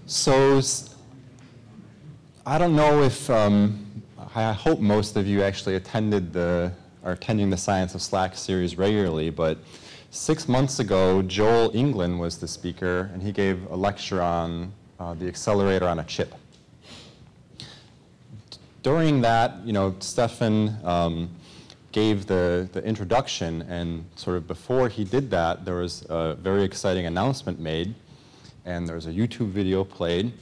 So I don't know if, I hope most of you actually are attending the Science of SLAC series regularly, but 6 months ago, Joel England was the speaker, and he gave a lecture on the accelerator on a chip. During that, Stefan gave the introduction, and sort of before he did that, there was a very exciting announcement made, and there was a YouTube video played,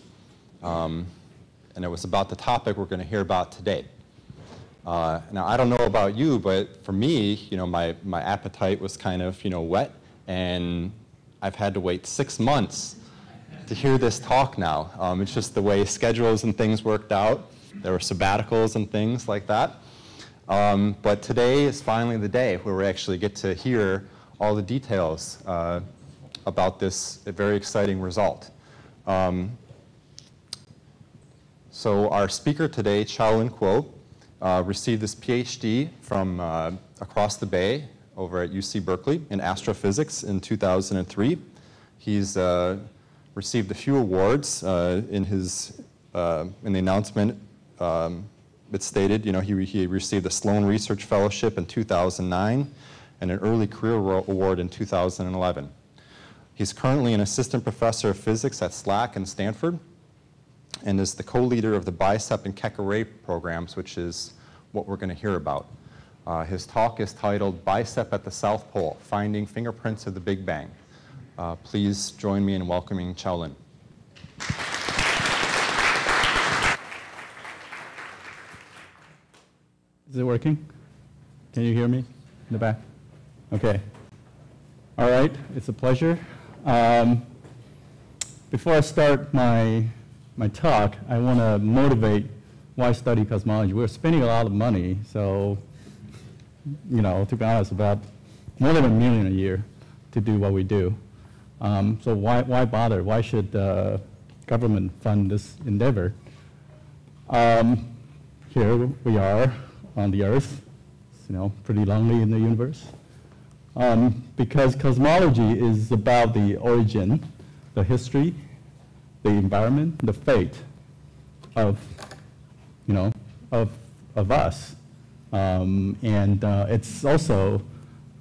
and it was about the topic we're going to hear about today. Now, I don't know about you, but for me, my appetite was kind of, whet, and I've had to wait 6 months to hear this talk now. It's just the way schedules and things worked out. There were sabbaticals and things like that. But today is finally the day where we actually get to hear all the details about this very exciting result. So our speaker today, Xiaolin Kuo, received his PhD from across the bay over at UC Berkeley in astrophysics in 2003. He's received a few awards in the announcement. It stated, he received a Sloan Research Fellowship in 2009 and an Early Career Award in 2011. He's currently an assistant professor of physics at SLAC in Stanford and is the co-leader of the BICEP and Keck array programs, which is what we're going to hear about. His talk is titled BICEP at the South Pole, Finding Fingerprints of the Big Bang. Please join me in welcoming Xiaolin. Is it working? Can you hear me in the back? Okay. All right, it's a pleasure. Before I start my talk, I want to motivate why study cosmology. We're spending a lot of money, so, to be honest, about more than $1 million a year to do what we do. So why bother? Why should government fund this endeavor? Here we are on the Earth, pretty lonely in the universe. Because cosmology is about the origin, the history, the environment, the fate of, of us. It's also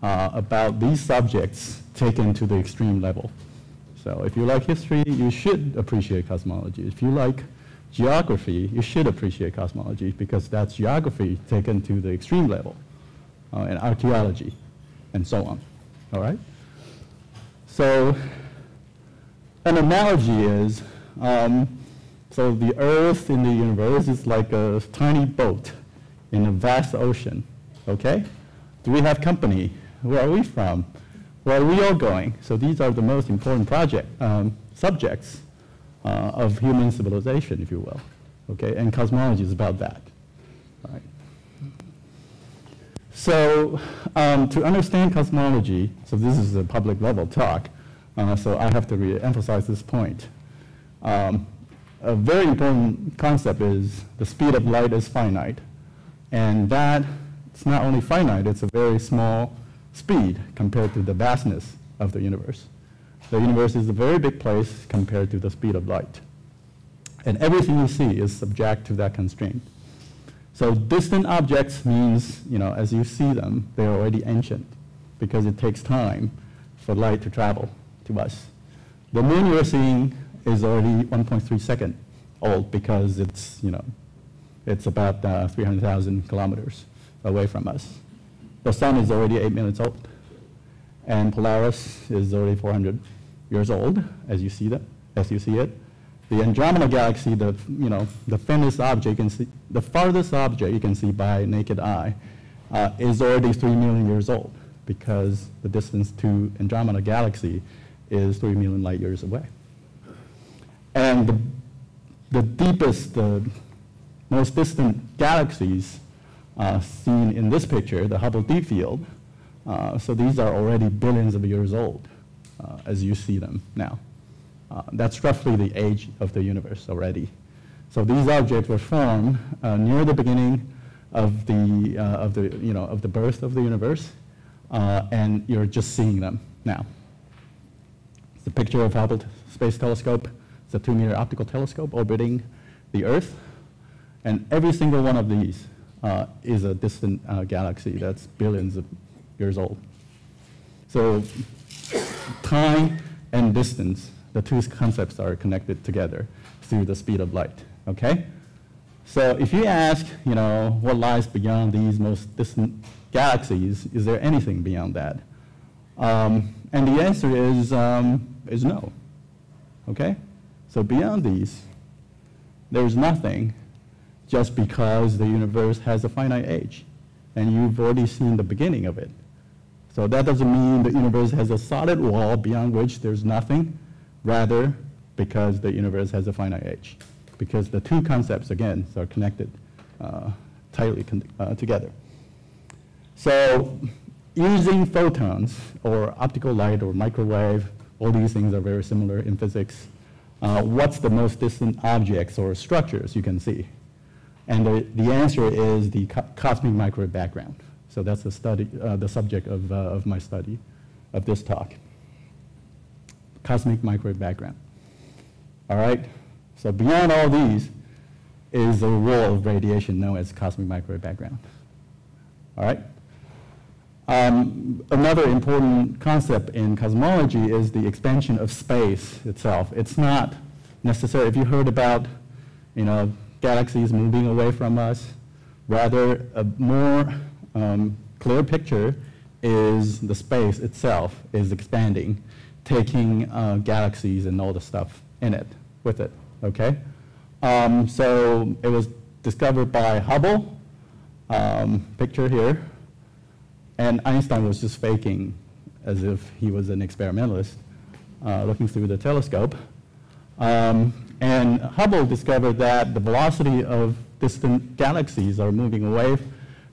about these subjects taken to the extreme level. So if you like history, you should appreciate cosmology. If you like geography, you should appreciate cosmology because that's geography taken to the extreme level, and archaeology, and so on. All right? So an analogy is, so the Earth in the universe is like a tiny boat in a vast ocean, okay? Do we have company? Where are we from? Where are we all going? So these are the most important subjects of human civilization, if you will, okay? And cosmology is about that, all right? So to understand cosmology, so this is a public level talk, so I have to re-emphasize this point. A very important concept is the speed of light is finite, and that it's not only finite, it's a very small speed compared to the vastness of the universe. The universe is a very big place compared to the speed of light. And everything you see is subject to that constraint. So distant objects means, as you see them, they're already ancient because it takes time for light to travel to us. The moon you're seeing is already 1.3 seconds old because it's, it's about 300,000 kilometers away from us. The sun is already 8 minutes old. And Polaris is already 400 years old, as you see it. The Andromeda galaxy, the faintest object you can see, the farthest object you can see by naked eye, is already 3 million years old because the distance to Andromeda galaxy is 3 million light years away. And the deepest, the most distant galaxies seen in this picture, the Hubble deep field, so these are already billions of years old as you see them now. That's roughly the age of the universe already. So these objects were formed near the beginning of the birth of the universe, and you're just seeing them now. It's a picture of Hubble Space Telescope. It's a 2-meter optical telescope orbiting the Earth. And every single one of these is a distant galaxy that's billions of years old. So time and distance, the two concepts are connected together through the speed of light, okay? So if you ask, what lies beyond these most distant galaxies, is there anything beyond that? And the answer is no, okay? So beyond these, there's nothing, just because the universe has a finite age, and you've already seen the beginning of it. So that doesn't mean the universe has a solid wall beyond which there's nothing, rather because the universe has a finite age, because the two concepts, again, are connected tightly together. So using photons or optical light or microwave, all these things are very similar in physics. What's the most distant objects or structures you can see? And the answer is the cosmic microwave background. So that's the subject of my study, of this talk. Cosmic microwave background. All right? So beyond all these is a role of radiation known as cosmic microwave background. All right? Another important concept in cosmology is the expansion of space itself. It's not necessary, if you heard about, galaxies moving away from us, rather a more clear picture is the space itself is expanding, taking galaxies and all the stuff in it, with it, okay? So it was discovered by Hubble, picture here, and Einstein was just faking as if he was an experimentalist, looking through the telescope. And Hubble discovered that the velocity of distant galaxies are moving away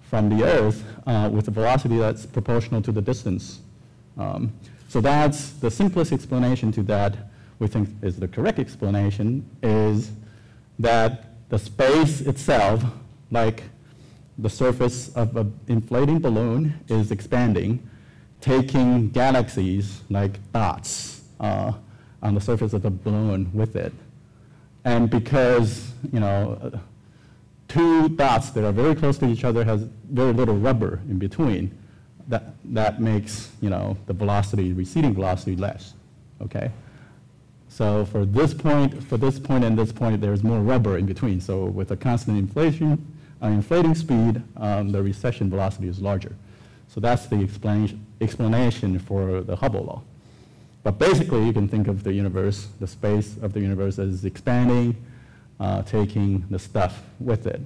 from the Earth with a velocity that's proportional to the distance. So that's the simplest explanation to that, we think is the correct explanation, is that the space itself, like the surface of an inflating balloon, is expanding, taking galaxies like dots on the surface of the balloon with it. And because, two dots that are very close to each other has very little rubber in between, that makes, the velocity, receding velocity less, okay? So for this point and this point, there's more rubber in between. So with a constant inflating speed, the recession velocity is larger. So that's the explanation for the Hubble law. But basically, you can think of the universe, the space of the universe, as expanding, taking the stuff with it.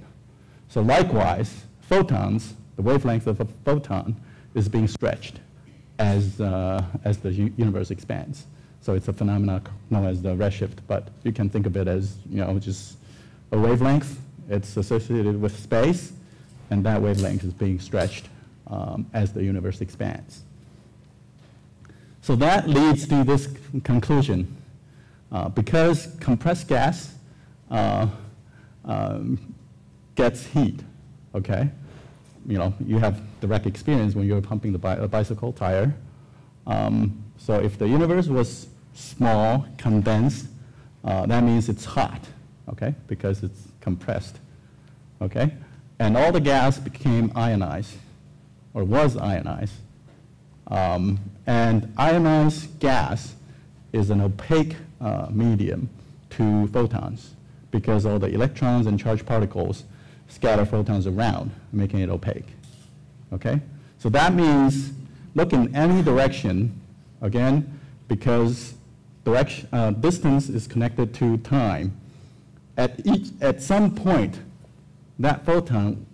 So likewise, photons, the wavelength of a photon is being stretched as the universe expands. So it's a phenomenon known as the redshift, but you can think of it as, just a wavelength. It's associated with space, and that wavelength is being stretched as the universe expands. So that leads to this conclusion. Because compressed gas gets heat, okay? You have direct experience when you're pumping a bicycle tire. So if the universe was small, condensed, that means it's hot, okay? Because it's compressed, okay? And all the gas became ionized, or was ionized. And ionized gas is an opaque medium to photons because all the electrons and charged particles scatter photons around, making it opaque, okay? So that means look in any direction, again, because distance is connected to time. At some point, that photon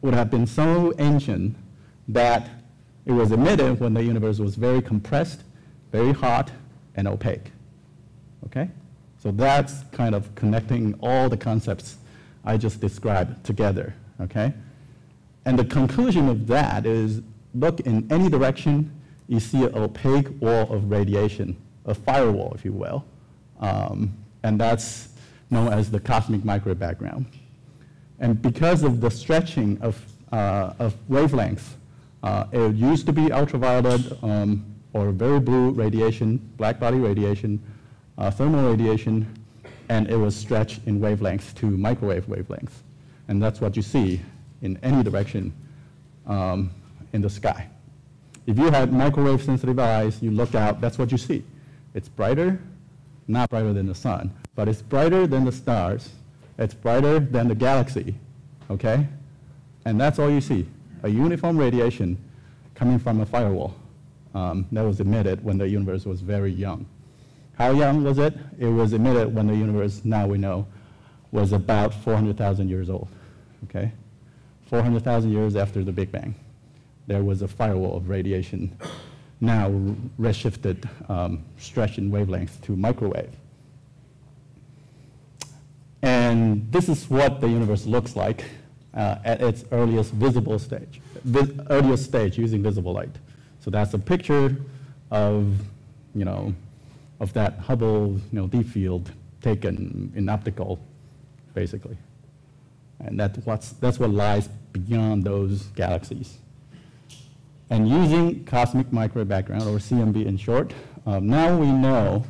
would have been so ancient that it was emitted when the universe was very compressed, very hot, and opaque, okay? So that's kind of connecting all the concepts I just described together, okay? And the conclusion of that is, look in any direction, you see an opaque wall of radiation, a firewall, if you will, and that's known as the cosmic microwave background. And because of the stretching of wavelengths, it used to be ultraviolet or very blue radiation, black body radiation, thermal radiation, and it was stretched in wavelengths to microwave wavelengths. And that's what you see in any direction in the sky. If you had microwave sensitive eyes, you look out, that's what you see. It's brighter, not brighter than the sun, but it's brighter than the stars. It's brighter than the galaxy, okay? And that's all you see, a uniform radiation coming from a firewall that was emitted when the universe was very young. How young was it? It was emitted when the universe, now we know, was about 400,000 years old, okay? 400,000 years after the Big Bang. There was a firewall of radiation, now redshifted, stretched in wavelengths to microwave. And this is what the universe looks like at its earliest visible stage, earliest stage using visible light. So that's a picture of, of that Hubble, deep field taken in optical, basically. And that's what lies beyond those galaxies. And using cosmic microwave background, or CMB in short, now we know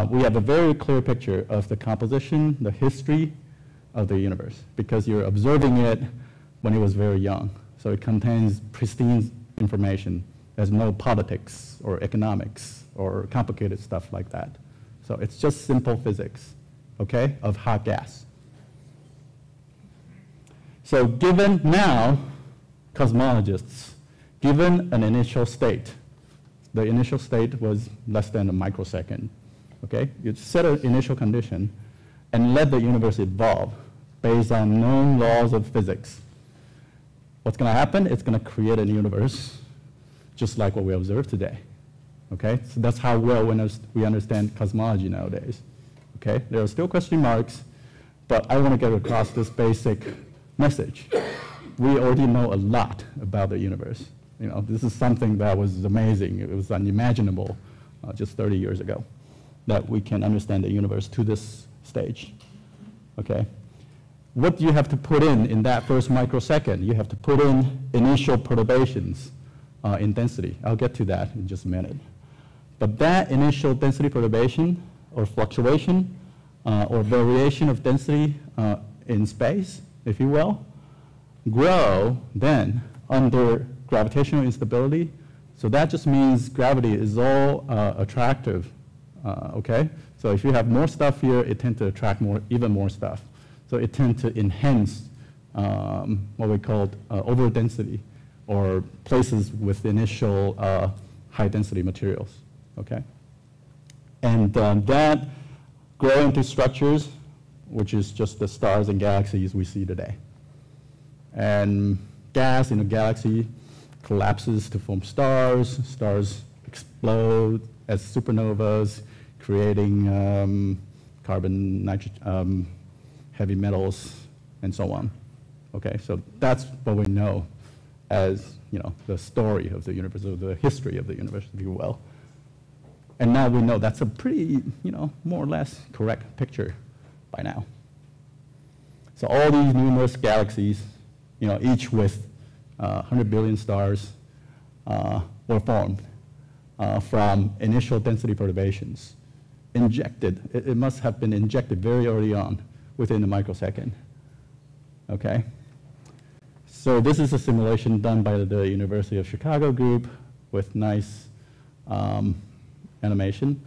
we have a very clear picture of the composition, the history of the universe, because you're observing it when it was very young. So it contains pristine information. There's no politics or economics or complicated stuff like that. So it's just simple physics, okay, of hot gas. So given now, cosmologists, given an initial state, the initial state was less than a microsecond, okay? You set an initial condition and let the universe evolve based on known laws of physics. What's going to happen? It's going to create a universe just like what we observe today, okay? So that's how well we understand cosmology nowadays, okay? There are still question marks, but I want to get across this basic message. We already know a lot about the universe. This is something that was amazing. It was unimaginable just 30 years ago, that we can understand the universe to this stage, okay? What do you have to put in that first microsecond? You have to put in initial perturbations in density. I'll get to that in just a minute. But that initial density perturbation or fluctuation or variation of density in space, if you will, grow then under gravitational instability. So that just means gravity is all attractive, okay? So if you have more stuff here, it tends to attract even more stuff. So it tends to enhance what we call overdensity, or places with initial high-density materials, okay? And that grow into structures, which is just the stars and galaxies we see today. And gas in a galaxy collapses to form stars. Stars explode as supernovas, creating carbon, nitrogen, heavy metals, and so on. Okay, so that's what we know as the story of the universe, or the history of the universe, if you will. And now we know that's a pretty, more or less correct picture by now. So all these numerous galaxies, each with 100 billion stars, were formed from initial density perturbations, injected. It must have been injected very early on, within a microsecond, okay? So this is a simulation done by the University of Chicago group with nice animation.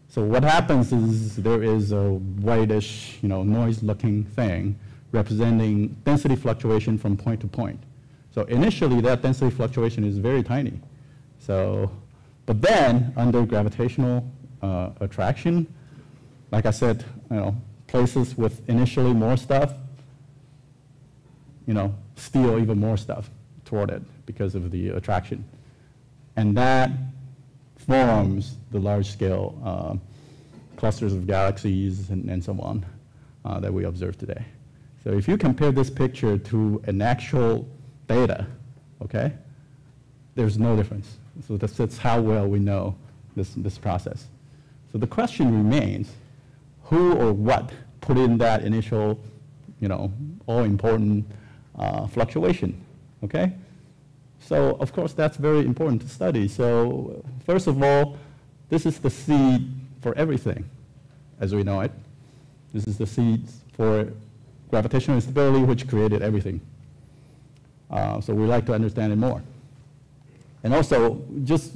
So what happens is there is a whitish, noise-looking thing representing density fluctuation from point to point. So initially, that density fluctuation is very tiny. So, but then under gravitational attraction, like I said, places with initially more stuff, steal even more stuff toward it because of the attraction. And that forms the large-scale clusters of galaxies and so on that we observe today. So if you compare this picture to an actual data, okay, there's no difference. So that's how well we know this process. So the question remains, who or what put in that initial, all-important fluctuation, okay? So, of course, that's very important to study. So, first of all, this is the seed for everything, as we know it. This is the seeds for gravitational instability, which created everything. So we like to understand it more. And also, just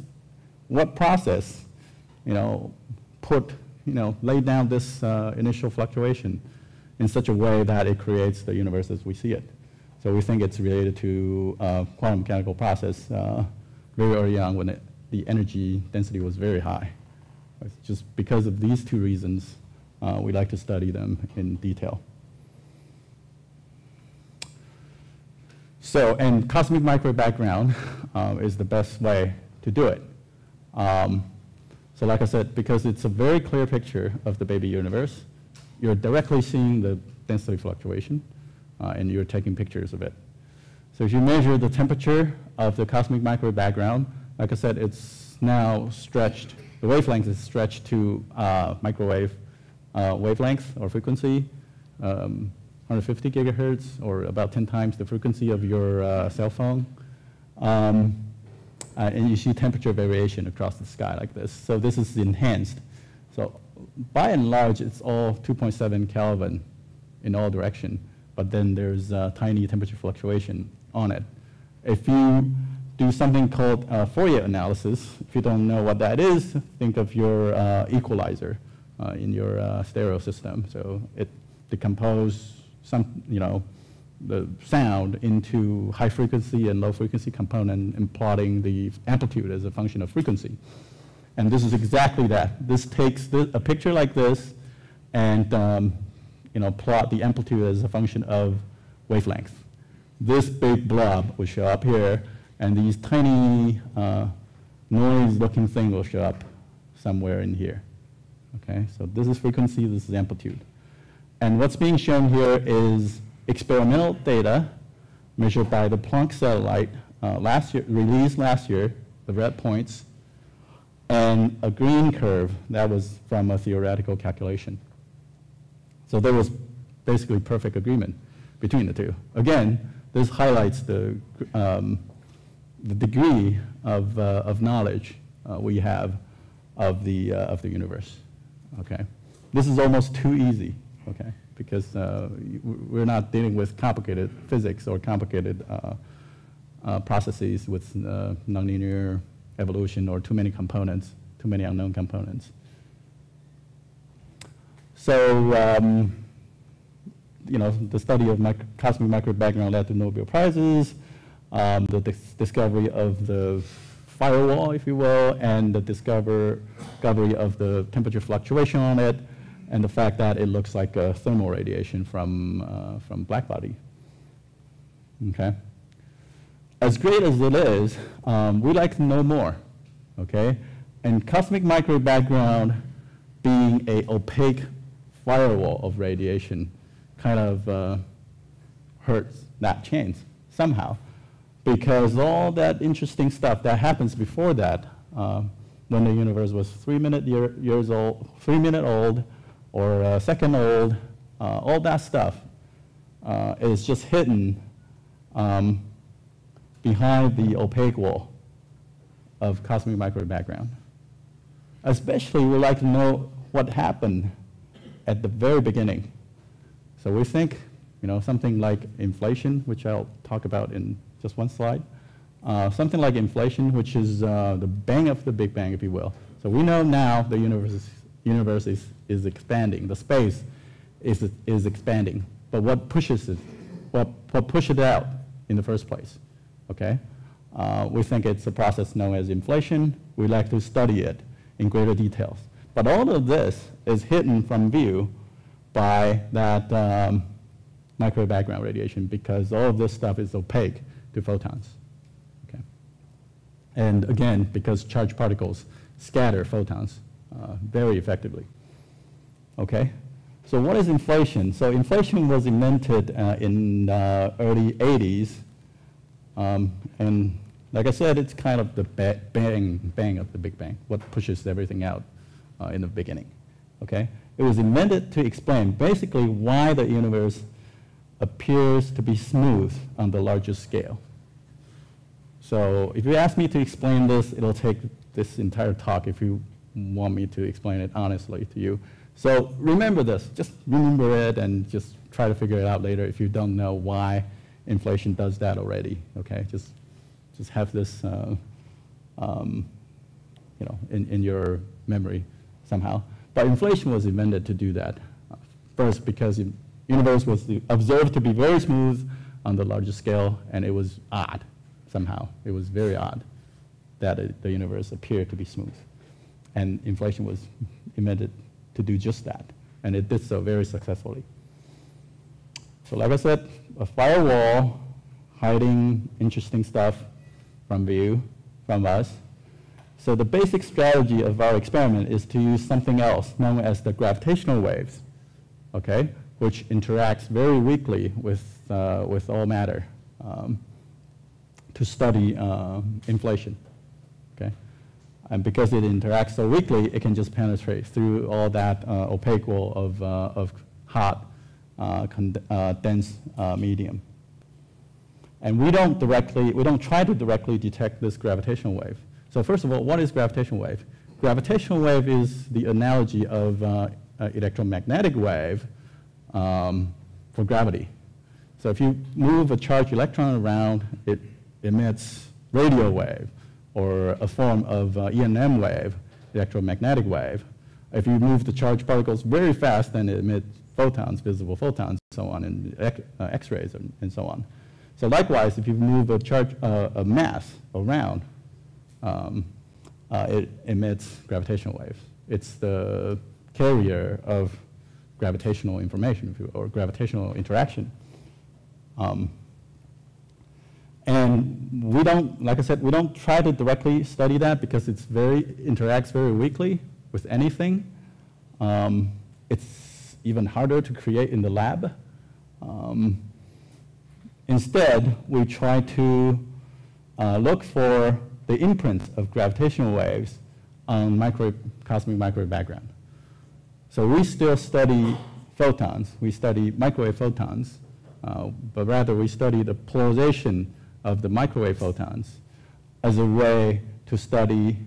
what process, laid down this initial fluctuation in such a way that it creates the universe as we see it. So we think it's related to quantum mechanical process very early on when the energy density was very high. It's just because of these two reasons, we like to study them in detail. So, and cosmic microwave background is the best way to do it. So like I said, because it's a very clear picture of the baby universe, you're directly seeing the density fluctuation, and you're taking pictures of it. So if you measure the temperature of the cosmic microwave background, like I said, it's now stretched, the wavelength is stretched to microwave wavelength or frequency, 150 gigahertz, or about 10 times the frequency of your cell phone. And you see temperature variation across the sky like this. So this is enhanced. So by and large, it's all 2.7 Kelvin in all direction, but then there's tiny temperature fluctuation on it. If you do something called Fourier analysis, if you don't know what that is, think of your equalizer in your stereo system. So it decomposes the sound into high frequency and low frequency component and plotting the amplitude as a function of frequency. And this is exactly that. This takes a picture like this and plot the amplitude as a function of wavelength. This big blob will show up here, and these tiny noise-looking thing will show up somewhere in here. Okay, so this is frequency, this is amplitude. And what's being shown here is experimental data measured by the Planck satellite released last year, the red points, and a green curve that was from a theoretical calculation. So there was basically perfect agreement between the two. Again, this highlights the degree of knowledge we have of the universe. Okay, this is almost too easy. Okay, because we're not dealing with complicated physics or complicated processes with nonlinear evolution or too many components, too many unknown components. So, the study of cosmic microwave background led to Nobel Prizes, the discovery of the firewall, if you will, and the discovery of the temperature fluctuation on it, and the fact that it looks like a thermal radiation from black body. Okay. As great as it is, we like to know more. Okay, and cosmic microwave background being an opaque firewall of radiation kind of hurts that chain somehow, because all that interesting stuff that happens before that, when the universe was 3 minute old, or a second old, all that stuff is just hidden behind the opaque wall of cosmic microwave background. Especially, we like to know what happened at the very beginning. So we think, something like inflation, which I'll talk about in just one slide. Something like inflation, which is the bang of the Big Bang, if you will. So we know now the universe is expanding. The space is expanding. But what pushes it? What pushes it out in the first place? Okay. We think it's a process known as inflation. We like to study it in greater details. But all of this is hidden from view by that microwave background radiation, because all of this stuff is opaque to photons. Okay. And again, because charged particles scatter photons very effectively. Okay. So what is inflation? So inflation was invented in the early 80s. And like I said, it's kind of the bang of the Big Bang, what pushes everything out in the beginning. Okay? It was invented to explain basically why the universe appears to be smooth on the largest scale. So if you ask me to explain this, it'll take this entire talk if you want me to explain it honestly to you. So remember this, just remember it and just try to figure it out later if you don't know why inflation does that already, okay? Just have this in your memory somehow. But inflation was invented to do that. First, because the universe was observed to be very smooth on the larger scale, and it was odd somehow. It was very odd that the universe appeared to be smooth. And inflation was invented to do just that, and it did so very successfully. So like I said, a firewall hiding interesting stuff from view, from us. So the basic strategy of our experiment is to use something else known as the gravitational waves, okay, which interacts very weakly with all matter to study inflation, okay? And because it interacts so weakly, it can just penetrate through all that opaque wall of hot, dense medium. And we don't try to directly detect this gravitational wave. So first of all, what is gravitational wave? Gravitational wave is the analogy of electromagnetic wave for gravity. So if you move a charged electron around, it emits radio wave, or a form of E&M wave, electromagnetic wave. If you move the charged particles very fast, then it emits photons, visible photons, and so on, and X-rays and so on. So likewise, if you move a mass around, it emits gravitational waves. It's the carrier of gravitational information, or gravitational interaction. And we don't, like I said, we don't try to directly study that because it interacts very weakly with anything. It's even harder to create in the lab. Instead, we try to look for the imprints of gravitational waves on cosmic microwave background. So we still study photons. We study microwave photons, but rather we study the polarization of the microwave photons as a way to study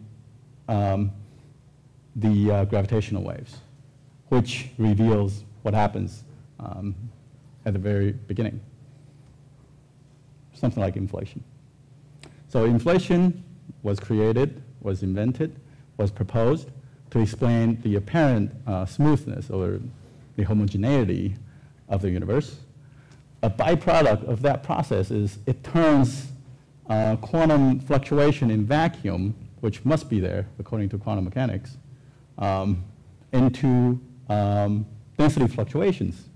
the gravitational waves, which reveals what happens at the very beginning. Something like inflation. So inflation was created, was invented, was proposed to explain the apparent smoothness or the homogeneity of the universe. A byproduct of that process is it turns quantum fluctuation in vacuum, which must be there according to quantum mechanics, into density fluctuations.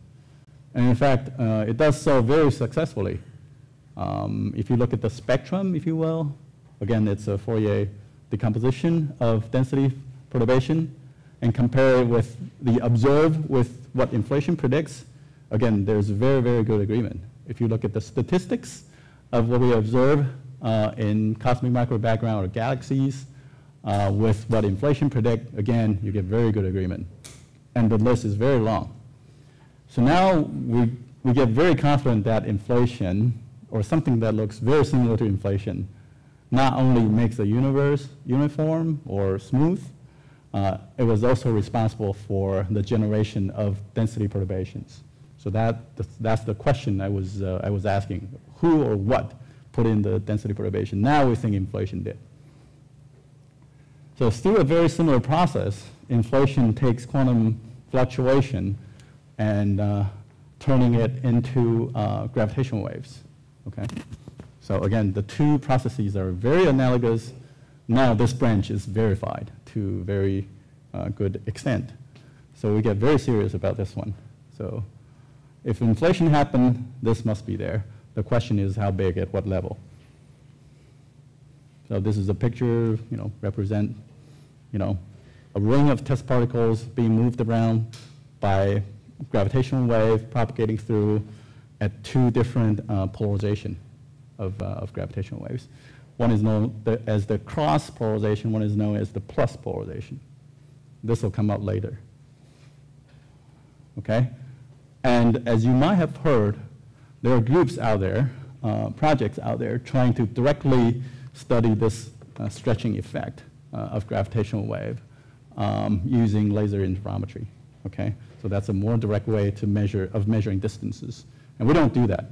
And in fact, it does so very successfully. If you look at the spectrum, if you will, again, it's a Fourier decomposition of density perturbation, and compare it with the observed with what inflation predicts, again, there's very, very good agreement. If you look at the statistics of what we observe in cosmic microwave background or galaxies with what inflation predict, again, you get very good agreement. And the list is very long. So now we get very confident that inflation, or something that looks very similar to inflation, not only makes the universe uniform or smooth, it was also responsible for the generation of density perturbations. So that's the question I was asking. Who or what put in the density perturbation? Now we think inflation did. So through a very similar process, inflation takes quantum fluctuation and turning it into gravitational waves. Okay. So again, the two processes are very analogous. Now this branch is verified to very good extent. So we get very serious about this one. So if inflation happened, this must be there. The question is how big, at what level. So this is a picture, represent, a ring of test particles being moved around by gravitational wave propagating through at two different polarization of gravitational waves. One is known as the cross polarization, one is known as the plus polarization. This will come up later. Okay? And as you might have heard, there are groups out there, projects out there, trying to directly study this stretching effect of gravitational wave using laser interferometry. okay? So that's a more direct way to measuring distances. And we don't do that.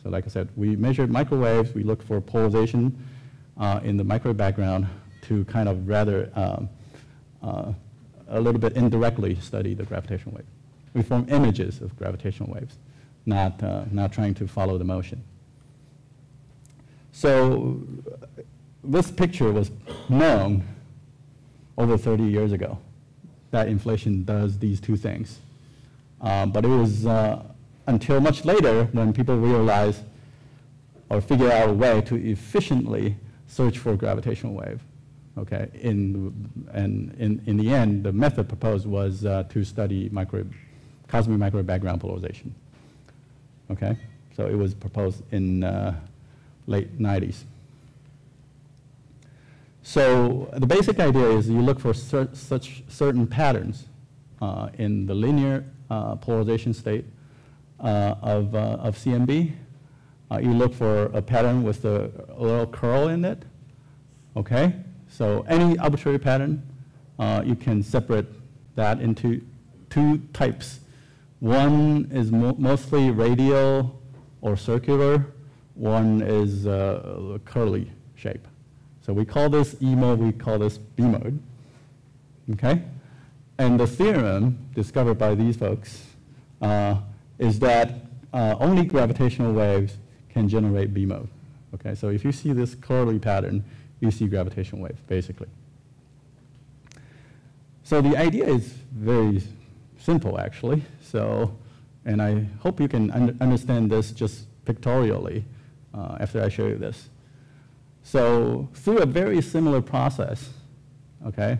So like I said, we measured microwaves, we look for polarization in the microwave background to kind of rather a little bit indirectly study the gravitational wave. We form images of gravitational waves, not trying to follow the motion. So this picture was known over 30 years ago, that inflation does these two things. But it was until much later when people realized or figured out a way to efficiently search for gravitational wave. Okay, and in the end, the method proposed was to study cosmic microwave background polarization. Okay, so it was proposed in late 90s. So the basic idea is you look for such certain patterns in the linear polarization state of CMB. You look for a pattern with a little curl in it. Okay, so any arbitrary pattern, you can separate that into two types. One is mostly radial or circular. One is a curly shape. So we call this E mode, we call this B mode. Okay? And the theorem discovered by these folks is that only gravitational waves can generate B mode. Okay? So if you see this curly pattern, you see gravitational wave, basically. So the idea is very simple, actually. So, and I hope you can understand this just pictorially after I show you this. So through a very similar process, okay,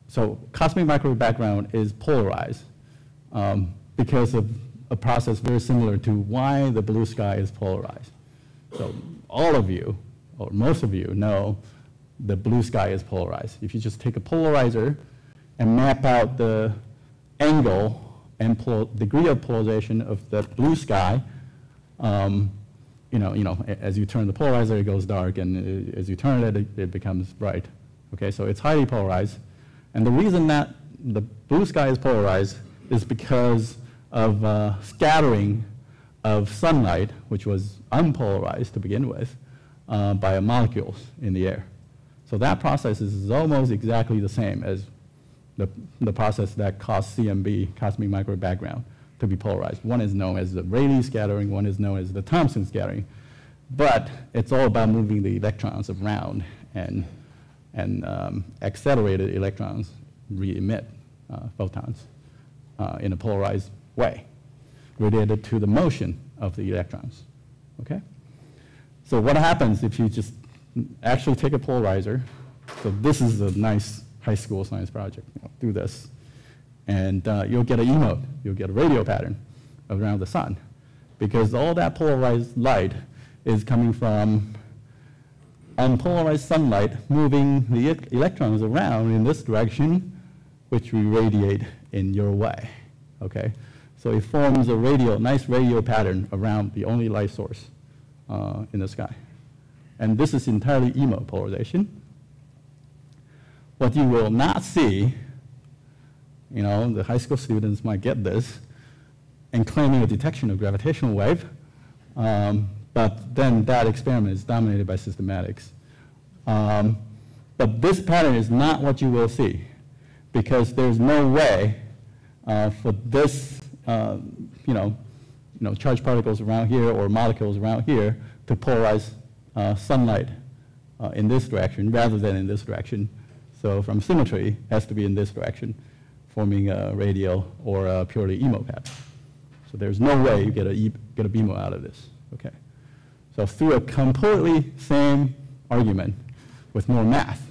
so cosmic microwave background is polarized because of a process very similar to why the blue sky is polarized. So all of you, or most of you, know the blue sky is polarized. If you just take a polarizer and map out the angle and degree of polarization of the blue sky, as you turn the polarizer, it goes dark, and as you turn it, it becomes bright. Okay, so it's highly polarized. And the reason that the blue sky is polarized is because of scattering of sunlight, which was unpolarized to begin with, by molecules in the air. So that process is almost exactly the same as the process that caused CMB, cosmic microwave background, to be polarized. One is known as the Rayleigh scattering, one is known as the Thomson scattering. But it's all about moving the electrons around, and accelerated electrons re-emit photons in a polarized way, related to the motion of the electrons. Okay? So what happens if you just actually take a polarizer? So this is a nice high school science project. Do this. And you'll get an E mode. You'll get a radial pattern around the sun, because all that polarized light is coming from unpolarized sunlight moving the electrons around in this direction, which we radiate in your way. Okay? So it forms a nice radial pattern around the only light source in the sky. And this is entirely E mode polarization. What you will not see, the high school students might get this, and claiming a detection of gravitational wave, but then that experiment is dominated by systematics. But this pattern is not what you will see, because there's no way for this, charged particles around here or molecules around here to polarize sunlight in this direction rather than in this direction. So from symmetry, it has to be in this direction, forming a radial or a purely E mode pattern. So there's no way you get a B mode out of this. Okay. So through a completely same argument with more math,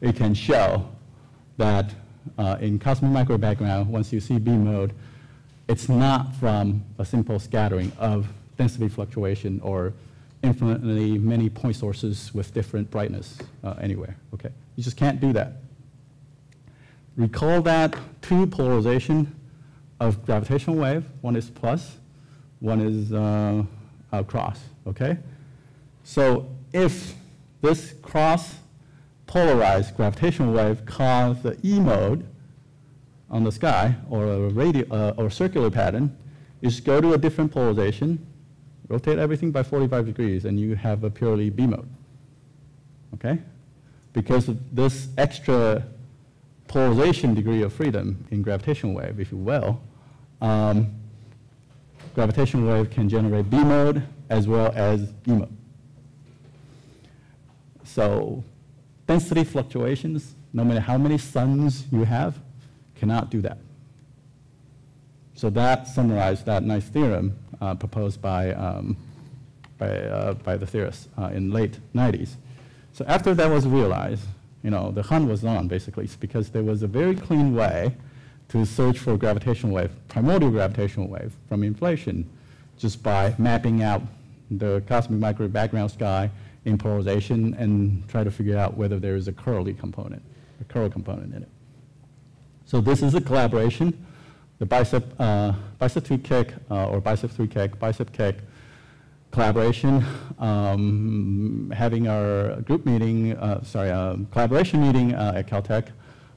it can show that in cosmic microwave background, once you see B mode, it's not from a simple scattering of density fluctuation or infinitely many point sources with different brightness anywhere. Okay, you just can't do that. Recall that two polarization of gravitational wave. One is plus, one is cross. Okay, so if this cross polarized gravitational wave caused the E mode, on the sky or a circular pattern, you just go to a different polarization, rotate everything by 45 degrees, and you have a purely B mode. Okay? Because of this extra polarization degree of freedom in gravitational wave, if you will, gravitational wave can generate B mode as well as E mode. So density fluctuations, no matter how many suns you have, cannot do that. So that summarized that nice theorem proposed by the theorists in late 90s. So after that was realized, the hunt was on, basically, because there was a very clean way to search for gravitational wave, primordial gravitational wave from inflation, just by mapping out the cosmic microwave background sky in polarization and try to figure out whether there is a curl component in it. So this is a collaboration. The BICEP2 Keck or BICEP3 Keck, BICEP Keck collaboration, having our group meeting, collaboration meeting at Caltech.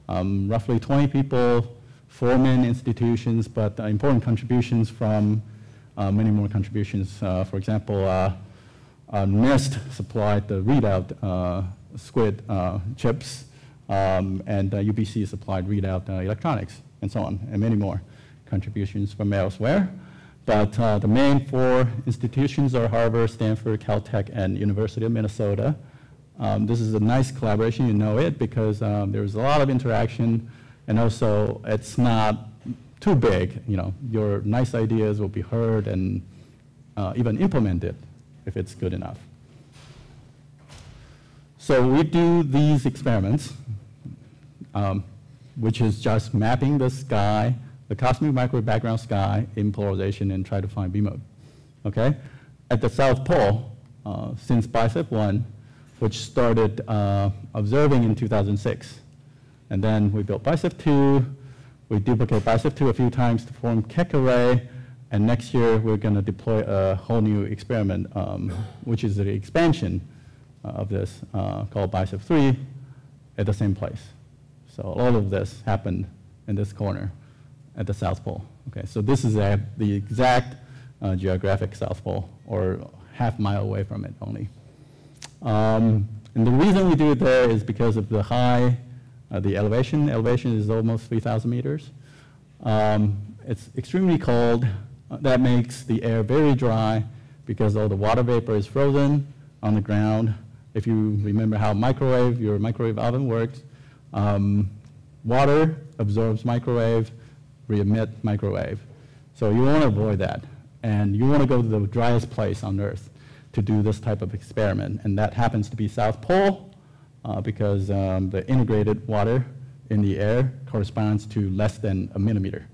Roughly 20 people, 4 main institutions, but important contributions from many more contributions. For example, NIST supplied the readout SQUID chips, and UBC supplied readout electronics, and so on, and many more contributions from elsewhere. But the main 4 institutions are Harvard, Stanford, Caltech, and University of Minnesota. This is a nice collaboration, you know it, because there's a lot of interaction, and also it's not too big. Your nice ideas will be heard and even implemented if it's good enough. So we do these experiments, which is just mapping the sky, the cosmic microwave background sky in polarization and try to find B mode. Okay? At the South Pole, since BICEP1, which started observing in 2006. And then we built BICEP2, we duplicate BICEP2 a few times to form Keck array, and next year we're going to deploy a whole new experiment, which is the expansion of this called BICEP3 at the same place. So all of this happened in this corner at the South Pole. Okay, so this is the exact geographic South Pole, or half-mile away from it only. And the reason we do it there is because of the high, the elevation. Elevation is almost 3,000 meters. It's extremely cold. That makes the air very dry because all the water vapor is frozen on the ground. If you remember how your microwave oven works, water absorbs microwave, re-emit microwave. So you want to avoid that. And you want to go to the driest place on Earth to do this type of experiment. And that happens to be South Pole because the integrated water in the air corresponds to less than a millimeter.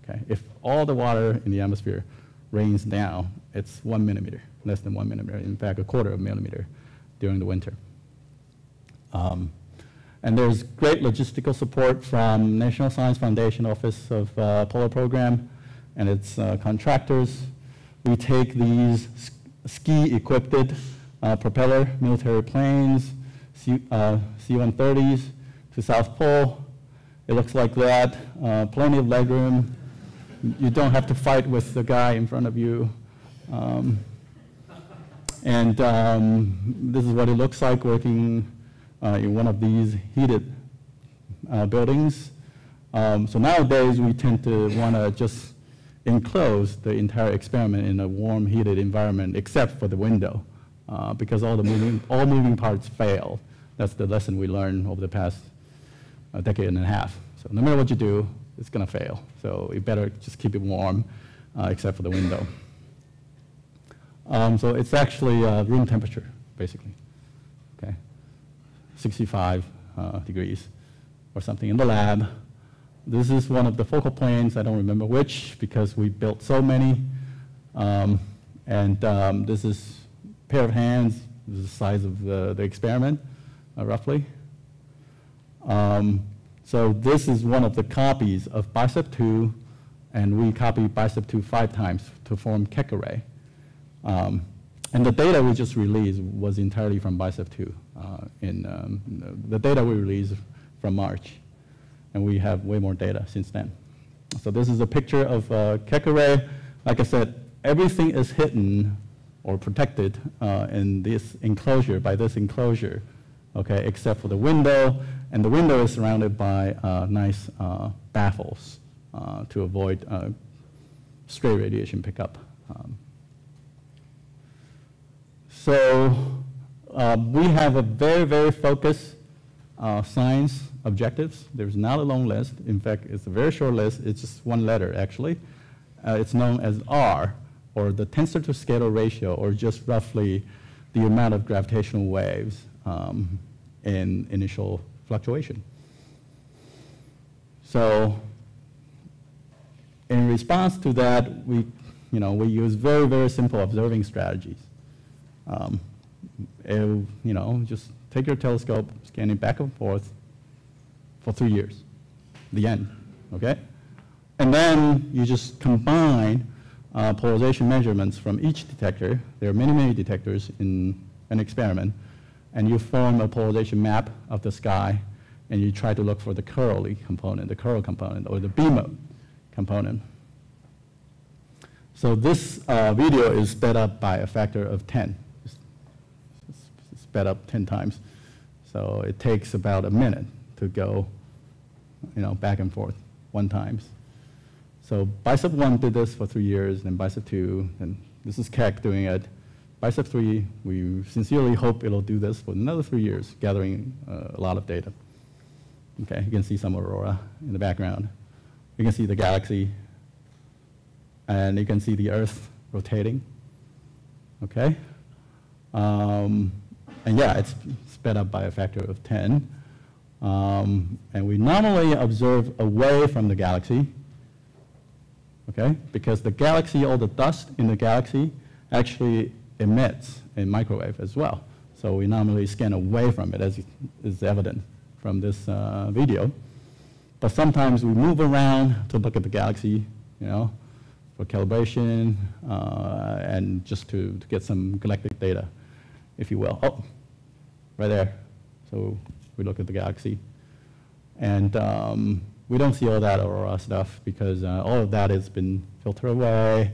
Okay? If all the water in the atmosphere rains down, it's 1 millimeter, less than 1 millimeter, in fact, a quarter of a millimeter during the winter. And there's great logistical support from National Science Foundation Office of Polar Program and its contractors. We take these ski-equipped propeller military planes, C-130s, to South Pole. It looks like that, plenty of legroom. You don't have to fight with the guy in front of you. And this is what it looks like working in one of these heated buildings. So nowadays, we tend to want to just enclose the entire experiment in a warm, heated environment, except for the window, because all moving parts fail. That's the lesson we learned over the past decade and a half. So no matter what you do, it's going to fail. So you better just keep it warm, except for the window. So it's actually room temperature, basically. Okay, 65 degrees or something in the lab. This is one of the focal planes. I don't remember which because we built so many. And this is a pair of hands. This is the size of the experiment, roughly. So this is one of the copies of BICEP2, and we copied BICEP2 5 times to form Keck array. And the data we just released was entirely from BICEP2, the data we released from March. and we have way more data since then. So this is a picture of a Keck array. Like I said, everything is hidden or protected in this enclosure, by this enclosure, okay, except for the window, and the window is surrounded by nice baffles to avoid stray radiation pickup. So we have a very, very focused science objectives. There's not a long list. In fact, it's a very short list. It's just one letter, actually. It's known as R, or the tensor to scalar ratio, or just roughly the amount of gravitational waves in initial fluctuation. So in response to that, we use very, very simple observing strategies. Just take your telescope, scan it back and forth for 3 years, the end, okay? And then you just combine polarization measurements from each detector. There are many, many detectors in an experiment, and you form a polarization map of the sky, and you try to look for the curly component, the curl component, or the B-mode component. So this video is sped up by a factor of 10. It's sped up 10 times. So it takes about a minute to go, back and forth 1 times. So BICEP1 did this for 3 years, and BICEP2, and this is Keck doing it. BICEP3, we sincerely hope it'll do this for another 3 years, gathering a lot of data. Okay, you can see some aurora in the background. You can see the galaxy, and you can see the Earth rotating. Okay? And yeah, it's sped up by a factor of 10. And we normally observe away from the galaxy, okay? Because the galaxy, all the dust in the galaxy actually emits a microwave as well. So we normally scan away from it, as is evident from this video. But sometimes we move around to look at the galaxy, for calibration and just to get some galactic data, if you will. Oh, right there. So we look at the galaxy. And we don't see all that aurora stuff because all of that has been filtered away.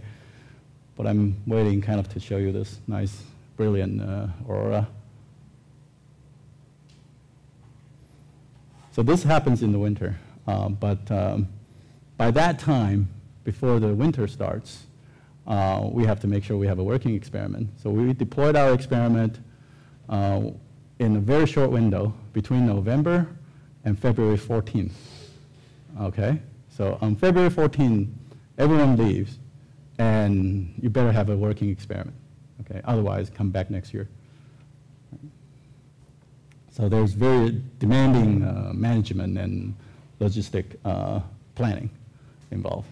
But I'm waiting kind of to show you this nice, brilliant aurora. So this happens in the winter. But by that time, before the winter starts, we have to make sure we have a working experiment. So we deployed our experiment in a very short window between November and February 14th. Okay? So on February 14th, everyone leaves, and you better have a working experiment. Okay? Otherwise, come back next year. So there's very demanding management and logistic planning involved.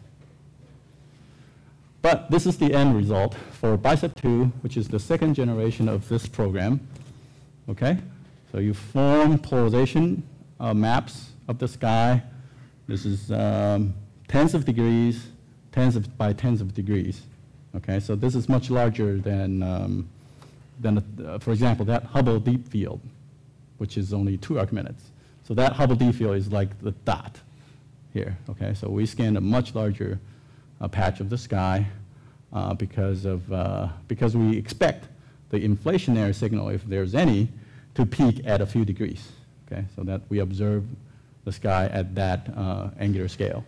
But this is the end result for BICEP2, which is the second generation of this program. Okay? So you form polarization maps of the sky. This is tens of degrees, by tens of degrees. Okay? So this is much larger than for example, that Hubble deep field, which is only 2 arcminutes. So that Hubble deep field is like the dot here. Okay? So we scanned a much larger patch of the sky because we expect the inflationary signal, if there's any, to peak at a few degrees. Okay, so that we observe the sky at that angular scales.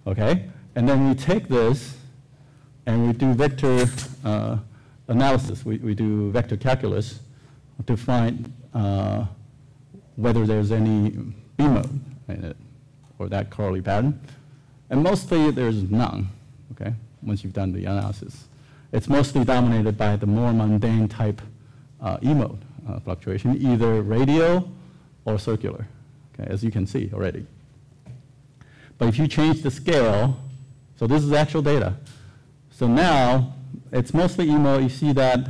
Okay, and then we take this and we do vector analysis. We do vector calculus to find whether there's any B-mode in it, or that curly pattern. And mostly there's none, okay, once you've done the analysis. It's mostly dominated by the more mundane type E-mode fluctuation, either radial or circular, okay, as you can see already. But if you change the scale, so this is actual data. So now it's mostly E-mode. You see that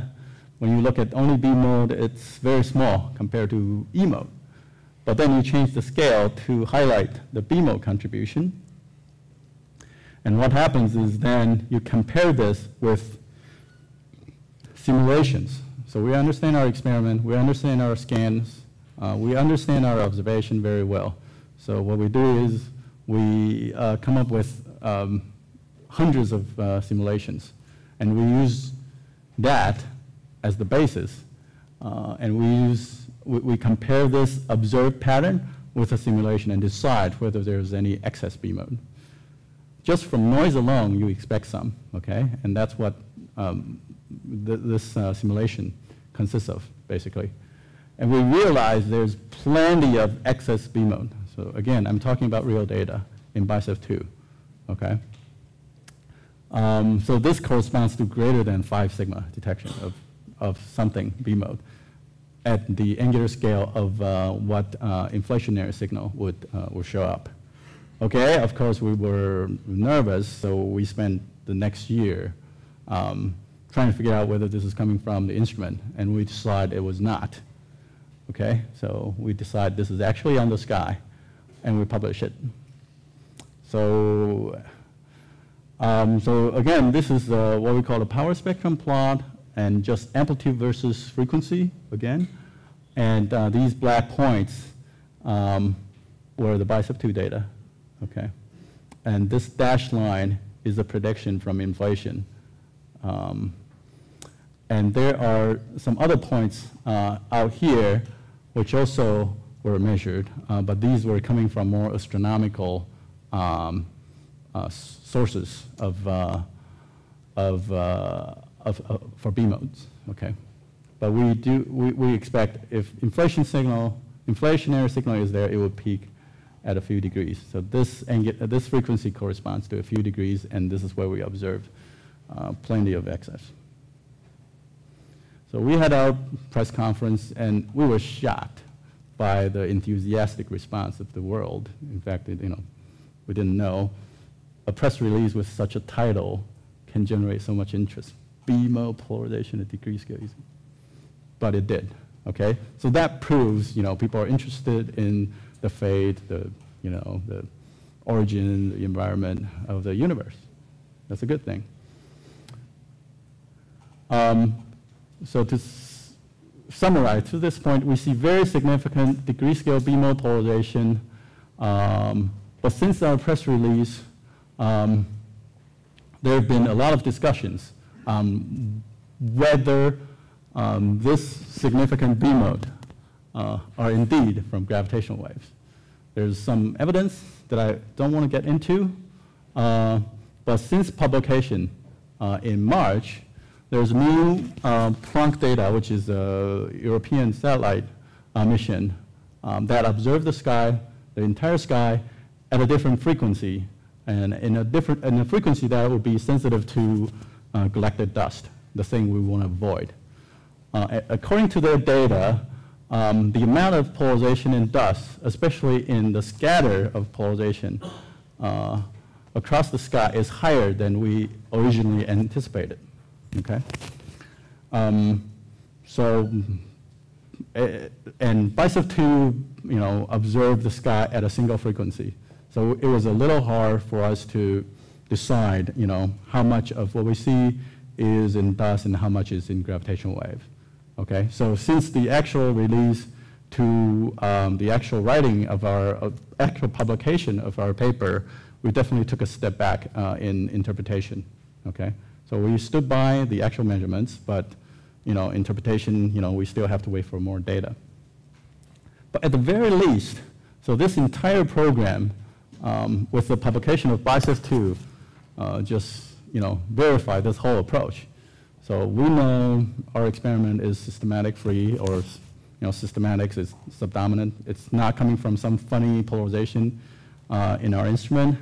when you look at only B-mode, it's very small compared to E-mode. But then you change the scale to highlight the B-mode contribution. And what happens is then you compare this with simulations. So we understand our experiment, we understand our scans, we understand our observation very well. So what we do is we come up with hundreds of simulations, and we use that as the basis, and we compare this observed pattern with a simulation and decide whether there's any excess B-mode. Just from noise alone, you expect some, okay? And that's what this simulation consists of, basically. And we realize there's plenty of excess B-mode. So again, I'm talking about real data in BICEP2, okay? So this corresponds to greater than 5 sigma detection of something B-mode at the angular scale of what inflationary signal would show up. Okay, of course we were nervous, so we spent the next year trying to figure out whether this is coming from the instrument, and we decided it was not. Okay, so we decide this is actually on the sky, and we publish it. So, so again, this is what we call a power spectrum plot, and just amplitude versus frequency again. And these black points were the BICEP2 data, okay? And this dashed line is a prediction from inflation. And there are some other points out here which also were measured, but these were coming from more astronomical sources for B-modes, okay? But we expect if inflationary signal is there, it will peak at a few degrees. So this frequency corresponds to a few degrees, and this is where we observed plenty of excess. So we had our press conference, and we were shocked by the enthusiastic response of the world. In fact, we didn't know a press release with such a title can generate so much interest. B-mode polarization at degree scale. But it did, okay? So that proves, people are interested in the fate, the origin, the environment of the universe. That's a good thing. So to summarize, to this point, we see very significant degree scale B-mode polarization. But since our press release, there have been a lot of discussions whether this significant B-mode are indeed from gravitational waves. There's some evidence that I don't want to get into, but since publication in March, there's new Planck data, which is a European satellite mission that observed the sky, the entire sky, at a different frequency, and in a frequency that would be sensitive to galactic dust, the thing we want to avoid. According to their data, the amount of polarization in dust, especially in the scatter of polarization across the sky, is higher than we originally anticipated. Okay, and BICEP2, observed the sky at a single frequency. So it was a little hard for us to decide, how much of what we see is in dust and how much is in gravitational wave. Okay, so since the actual release to the actual writing of our actual publication of our paper, we definitely took a step back in interpretation. Okay. So we stood by the actual measurements, but interpretation, we still have to wait for more data. But at the very least, so this entire program, with the publication of BICEP2, just verify this whole approach. So we know our experiment is systematic free, or systematics is subdominant. It's not coming from some funny polarization in our instrument.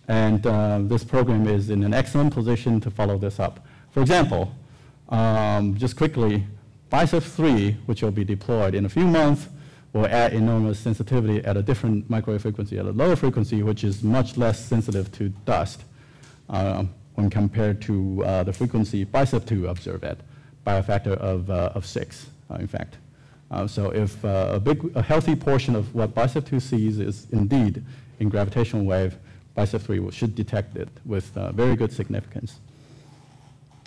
And this program is in an excellent position to follow this up. For example, just quickly, BICEP3, which will be deployed in a few months, will add enormous sensitivity at a different microwave frequency, at a lower frequency, which is much less sensitive to dust when compared to the frequency BICEP2 observed at, by a factor of 6, in fact. So if a healthy portion of what BICEP2 sees is indeed in gravitational wave, BICEP3 should detect it with very good significance.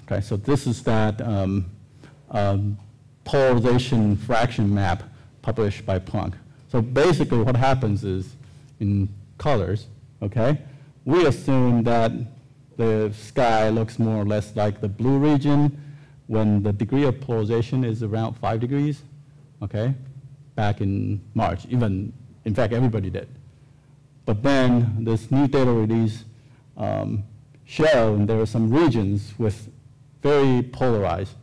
Okay, so this is that polarization fraction map published by Planck. So basically what happens is, in colors, okay? We assume that the sky looks more or less like the blue region when the degree of polarization is around 5 degrees, okay? Back in March, even, in fact, everybody did. But then this new data release showed there are some regions with very polarized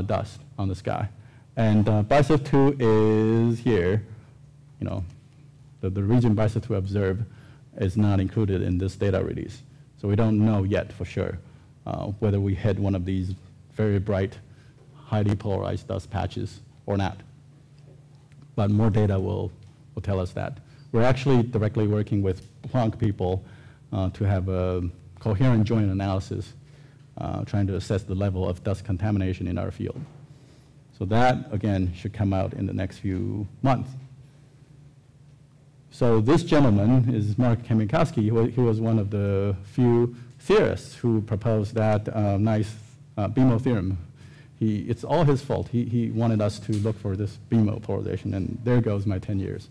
dust on the sky. And BICEP2 is here. You know, the region BICEP2 observed is not included in this data release. So we don't know yet for sure whether we hit one of these very bright, highly polarized dust patches or not. But more data will tell us that. We're actually directly working with Planck people to have a coherent joint analysis, trying to assess the level of dust contamination in our field. So that, again, should come out in the next few months. So this gentleman is Mark Kamikowski. He was one of the few theorists who proposed that nice B-mode theorem. It's all his fault. He wanted us to look for this B-mode polarization, and there goes my 10 years.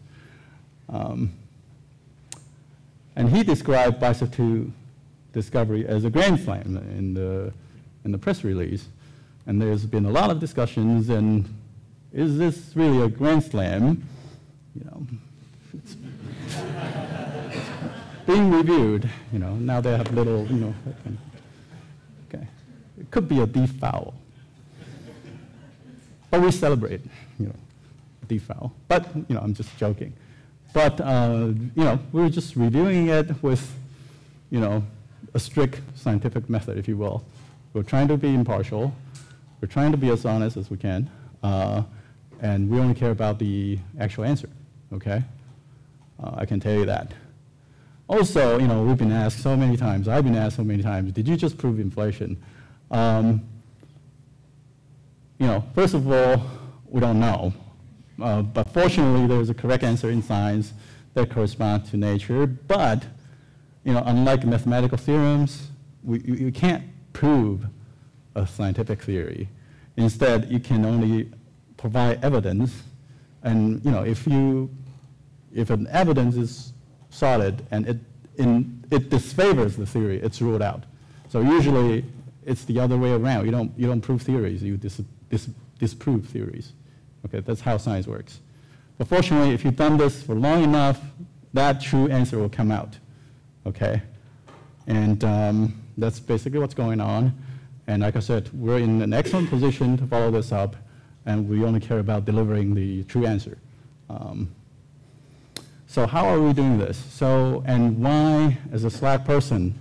And he described BICEP2 discovery as a grand slam in the press release. And there's been a lot of discussions, and is this really a grand slam? You know, it's being reviewed. You know, now they have little, you know, okay. It could be a D foul. But we celebrate, you know, D foul. But, you know, I'm just joking. But, you know, we're just reviewing it with, you know, a strict scientific method, if you will. We're trying to be impartial. We're trying to be as honest as we can. And we only care about the actual answer, okay? I can tell you that. Also, you know, we've been asked so many times, I've been asked so many times, did you just prove inflation? You know, first of all, we don't know. But fortunately, there's a correct answer in science that corresponds to nature. But, you know, unlike mathematical theorems, you can't prove a scientific theory. Instead, you can only provide evidence. And, you know, if an evidence is solid and it disfavors the theory, it's ruled out. So usually, it's the other way around. You don't prove theories, you disprove theories. Okay, that's how science works. But fortunately, if you've done this for long enough, that true answer will come out. Okay, and that's basically what's going on. And like I said, we're in an excellent position to follow this up, and we only care about delivering the true answer. So how are we doing this? So, and why, as a SLAC person,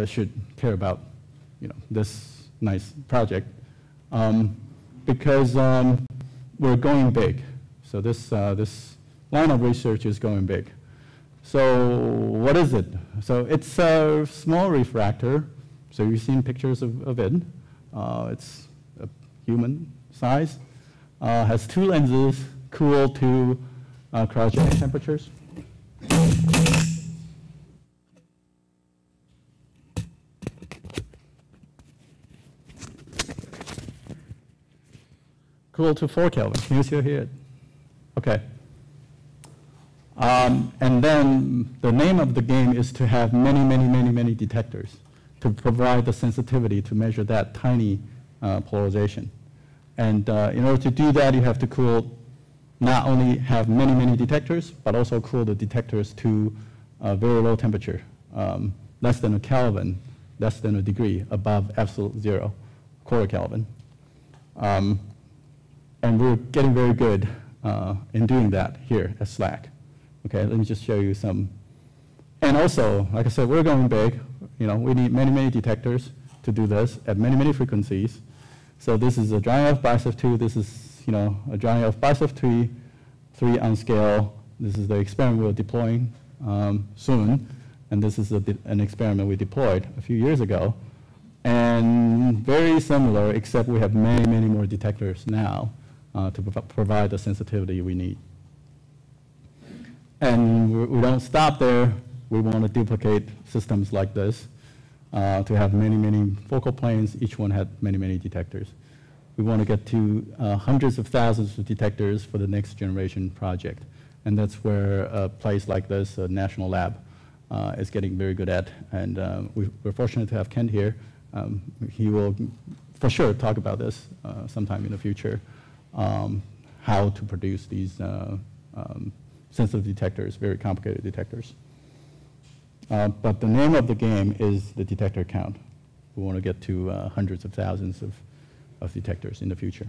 should care about, you know, this nice project? Because we're going big. So this line of research is going big. So what is it? So it's a small refractor. So you've seen pictures of it. It's a human size. Has 2 lenses, cooled to cryogenic temperatures. Cooled to 4 Kelvin. Can you still hear it? Okay. And then the name of the game is to have many detectors to provide the sensitivity to measure that tiny polarization. And in order to do that, you have to cool, not only have many detectors, but also cool the detectors to a very low temperature, less than a Kelvin, less than a degree, above absolute zero, quarter Kelvin. And we're getting very good in doing that here at SLAC. Okay, let me just show you some. And also, like I said, we're going big. You know, we need many detectors to do this at many frequencies. So this is a drawing of BICEP2. This is, you know, a drawing of BICEP3 on scale. This is the experiment we're deploying soon. And this is an experiment we deployed a few years ago. And very similar, except we have many more detectors now to provide the sensitivity we need. And we don't stop there. We want to duplicate systems like this to have many focal planes. Each one had many detectors. We want to get to hundreds of thousands of detectors for the next generation project. And that's where a place like this, a national lab, is getting very good at. And we're fortunate to have Kent here. He will, for sure, talk about this sometime in the future, how to produce these sensitive detectors, very complicated detectors. But the name of the game is the detector count. We want to get to hundreds of thousands of detectors in the future.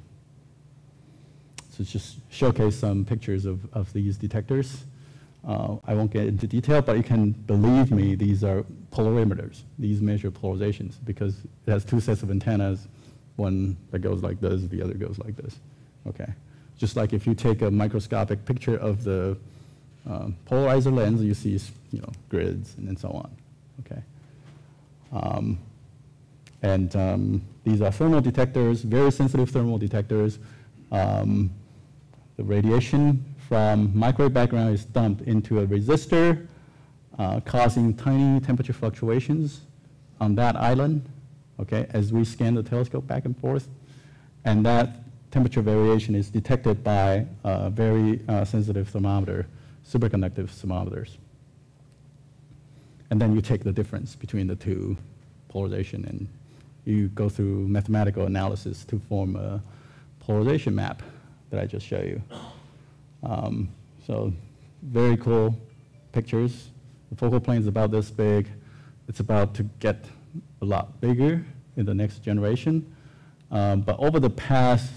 So just showcase some pictures of these detectors. I won't get into detail, but you can believe me, these are polarimeters. These measure polarizations because it has two sets of antennas, one that goes like this, the other goes like this. Okay. Just like if you take a microscopic picture of the polarizer lens, you see, grids and so on. Okay. These are thermal detectors, very sensitive thermal detectors. The radiation from microwave background is dumped into a resistor, causing tiny temperature fluctuations on that island, okay, as we scan the telescope back and forth. And that temperature variation is detected by a very sensitive thermometer, superconductive thermometers. And then you take the difference between the two, polarization, and you go through mathematical analysis to form a polarization map that I just showed you. So very cool pictures. The focal plane is about this big. It's about to get a lot bigger in the next generation. But over the past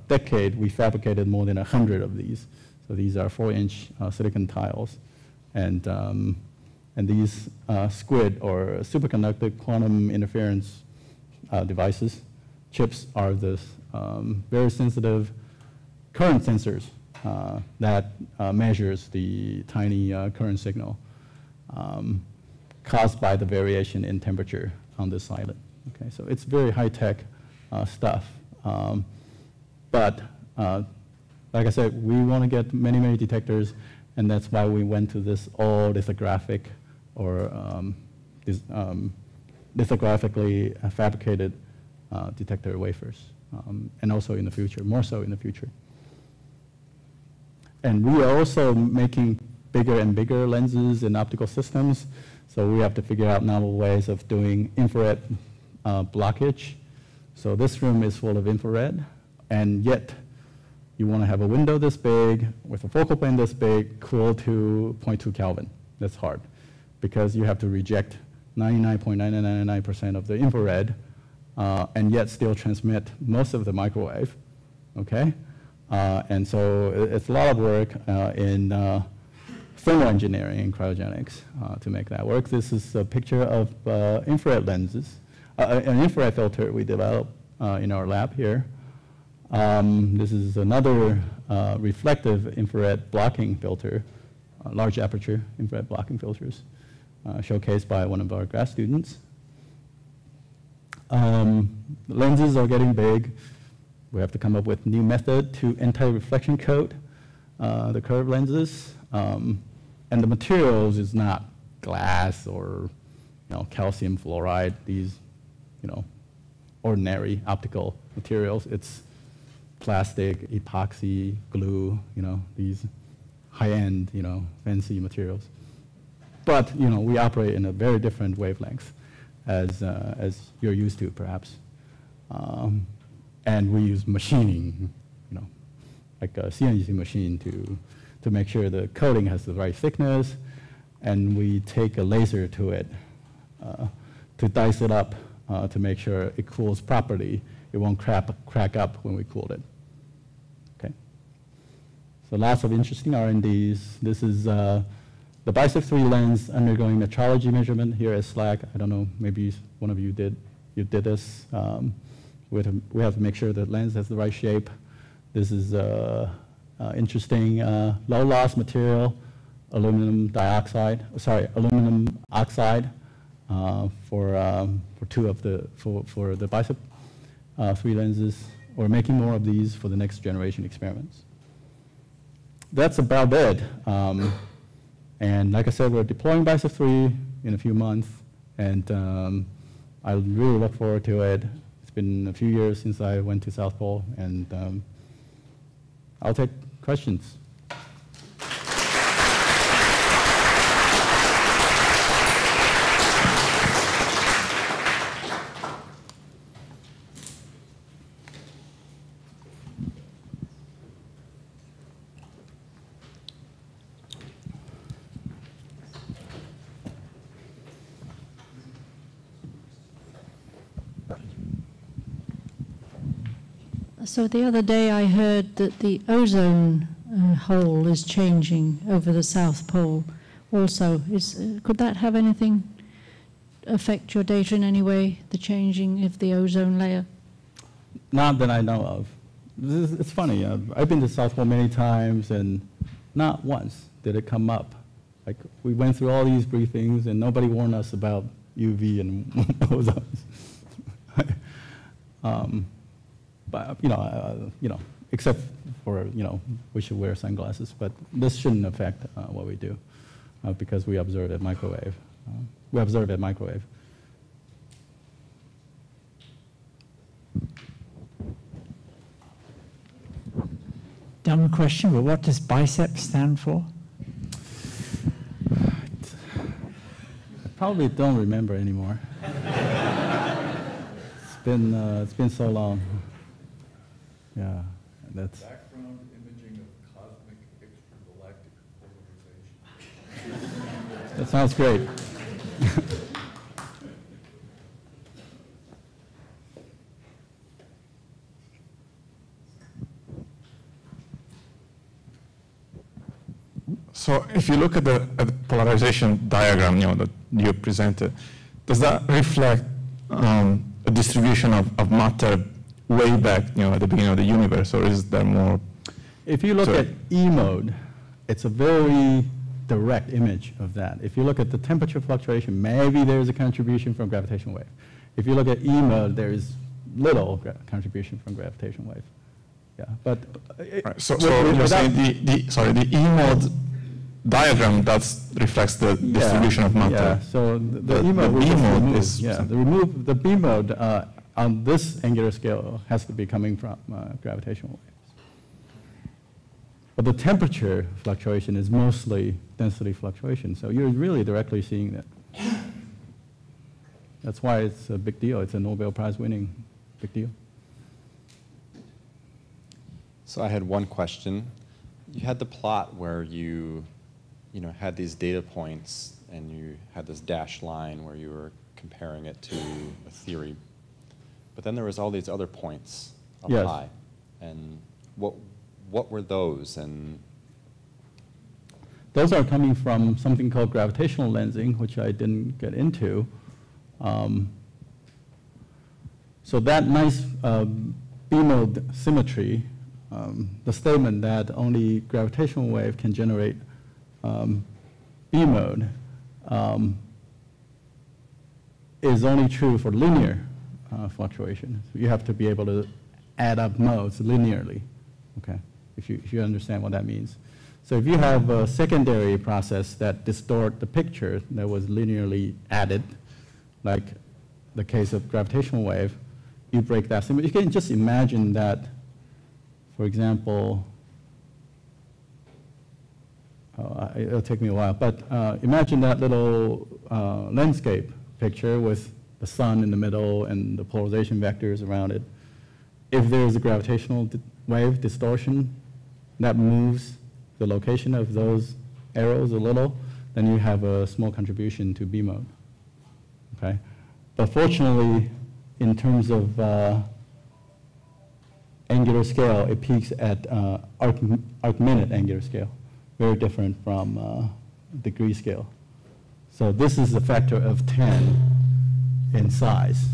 decade, we fabricated more than 100 of these. So these are 4-inch silicon tiles. And these SQUID, or superconductor quantum interference devices, chips, are the very sensitive current sensors that measures the tiny current signal caused by the variation in temperature on this island. Okay, so it's very high-tech stuff. But like I said, we want to get many, many detectors, and that's why we went to this all lithographic or lithographically fabricated detector wafers, and also in the future, more so in the future. And we are also making bigger and bigger lenses and optical systems, so we have to figure out novel ways of doing infrared blockage. So this room is full of infrared, and yet you want to have a window this big with a focal plane this big, cooled to 0.2 Kelvin. That's hard, because you have to reject 99.9999% of the infrared, and yet still transmit most of the microwave, okay? And so it's a lot of work in thermal engineering and cryogenics to make that work. This is a picture of infrared lenses, an infrared filter we developed in our lab here. This is another reflective infrared blocking filter, large aperture infrared blocking filters, showcased by one of our grad students. Lenses are getting big. We have to come up with new method to anti-reflection coat the curved lenses. And the materials is not glass or calcium fluoride, these ordinary optical materials. It's plastic, epoxy, glue, these high-end, fancy materials. But we operate in a very different wavelength as you're used to, perhaps. And we use machining, like a CNC machine to make sure the coating has the right thickness, and we take a laser to it to dice it up to make sure it cools properly. It won't crack up when we cool it. Okay. So lots of interesting R&Ds. This is the BICEP2 lens undergoing metrology measurement here at SLAC. I don't know, maybe one of you did this. We have to make sure the lens has the right shape. This is interesting low-loss material, aluminum oxide for two of the for the BICEP3 lenses. We're making more of these for the next generation experiments. That's about it. And like I said, we're deploying BICEP3 in a few months, and I really look forward to it. It's been a few years since I went to South Pole, and I'll take questions. So the other day I heard that the ozone hole is changing over the South Pole also. Could that have anything affect your data in any way, the changing of the ozone layer? Not that I know of. It's funny. I've been to South Pole many times, and not once did it come up. Like, we went through all these briefings, and nobody warned us about UV and ozone. But except for we should wear sunglasses. But this shouldn't affect what we do because we observe at microwave. We observe at microwave. Dumb question, but what does BICEP stand for? I probably don't remember anymore. It's been so long. Yeah, that's. Background imaging of cosmic extragalactic polarization. That sounds great. So if you look at the polarization diagram, that you presented, does that reflect a distribution of matter way back, at the beginning of the universe, or is there more? If you look at E-mode, it's a very direct image of that. If you look at the temperature fluctuation, maybe there's a contribution from gravitational wave. If you look at E-mode, there is little contribution from gravitational wave. Yeah, but right. So you're saying the E-mode diagram reflects the distribution of matter. Yeah. So the B-mode is the B-mode on this angular scale has to be coming from gravitational waves. But the temperature fluctuation is mostly density fluctuation, so you're really directly seeing that. That's why it's a big deal. It's a Nobel Prize winning big deal. So I had one question. You had the plot where you had these data points and you had this dashed line where you were comparing it to a theory. But then there was all these other points up high. And what were those? And those are coming from something called gravitational lensing, which I didn't get into. So that nice B-mode symmetry, the statement that only gravitational wave can generate B-mode is only true for linear fluctuation. So you have to be able to add up modes linearly, okay, if you understand what that means. So if you have a secondary process that distort the picture that was linearly added, like the case of gravitational wave, you break that symmetry. You can just imagine that, for example, it'll take me a while, but imagine that little landscape picture with the sun in the middle and the polarization vectors around it. If there's a gravitational wave distortion that moves the location of those arrows a little, then you have a small contribution to B-mode, okay? But fortunately, in terms of angular scale, it peaks at arc-minute angular scale. Very different from degree scale. So this is a factor of 10 in size.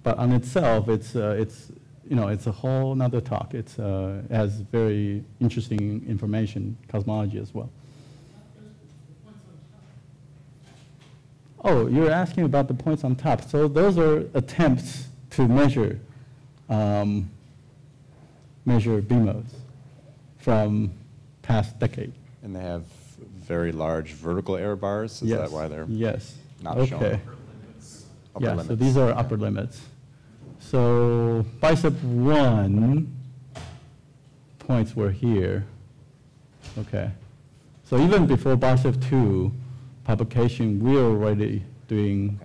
But on itself, it's a whole nother talk. It has very interesting information, cosmology as well. Oh, you're asking about the points on top. So those are attempts to measure B-modes from past decade. And they have very large vertical error bars? Is that why they're not shown? Okay. Upper limits. So these are upper limits. So BICEP1 points were here. Okay. So even before BICEP2 publication, we were already doing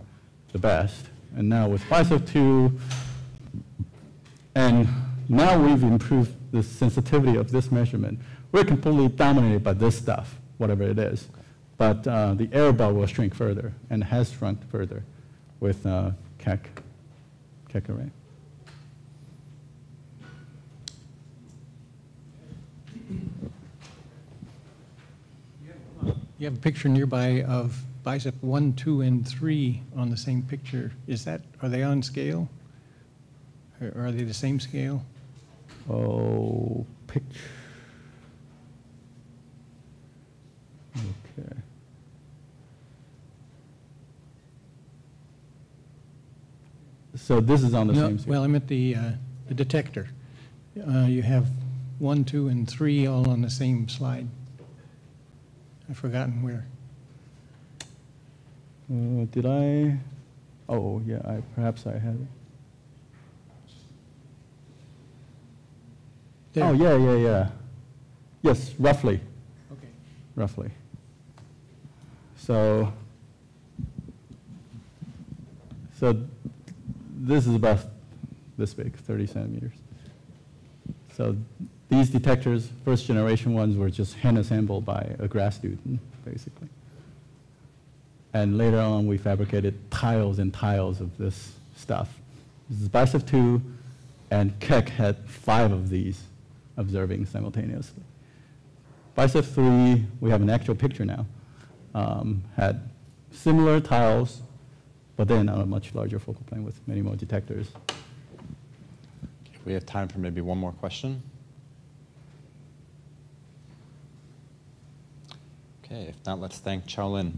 the best. And now with BICEP2, and now we've improved the sensitivity of this measurement. We're completely dominated by this stuff, whatever it is. But the error bar will shrink further and has shrunk further. with Keck array. You have a picture nearby of BICEP 1, 2, and 3 on the same picture. Are they on scale? Or are they the same scale? Oh, picture. Okay. So this is on the same scale? Well, I meant the detector. You have 1, 2, and 3 all on the same slide. I've forgotten where. Did I? Oh, yeah, perhaps I had it. There. Oh, yeah. Yes, roughly. Okay. Roughly. So this is about this big, 30 centimeters. So these detectors, first generation ones, were just hand assembled by a grad student, basically. And later on, we fabricated tiles and tiles of this stuff. This is BICEP2, and Keck had 5 of these observing simultaneously. BICEP3, we have an actual picture now, had similar tiles, but then on a much larger focal plane with many more detectors. We have time for maybe one more question. Okay, if not, let's thank Xiaolin.